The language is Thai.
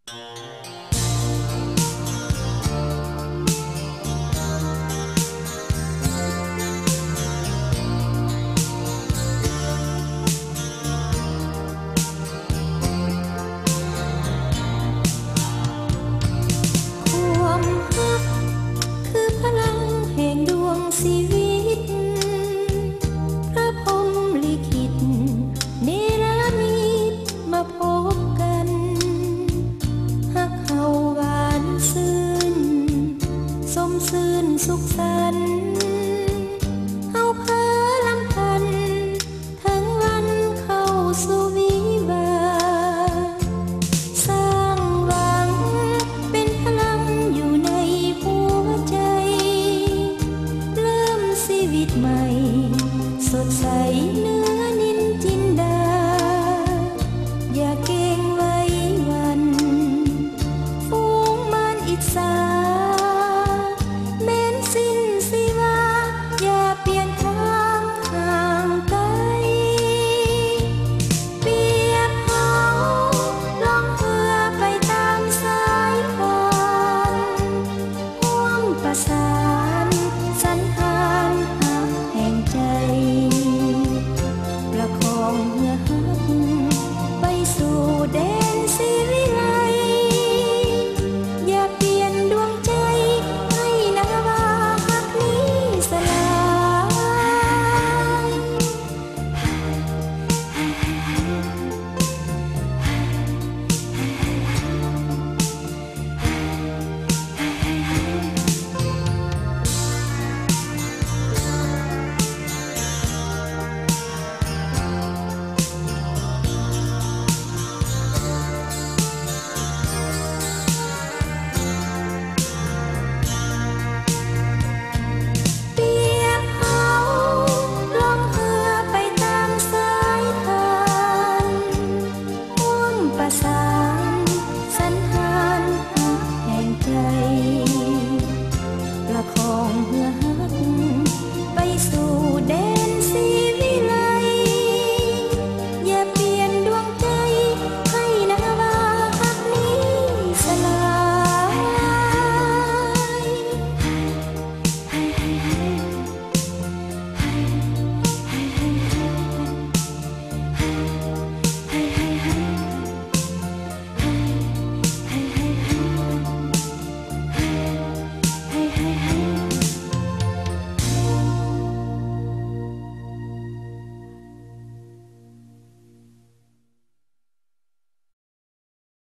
ความรักคือพลังแห่งดวงชีวิตพระพรหมลิขิตเนรมิตมาพบกันฮักเฮาหวานซื่นสมชื่นสุขสันต์เฮาเพ้อลำพันถึงวันเข้าสู่วิวาสร้างหวังเป็นพลังอยู่ในหัวใจเริ่มชีวิตใหม่สดใสเนื้อนินจินดาอย่าเก่งไว้วันฝูงมารอิจฉาแม้นสิ้นชีวาอย่าเปลี่ยนทางห่างไกลเปียกเขาล่องเรือไปตามสายทานห่วงประสา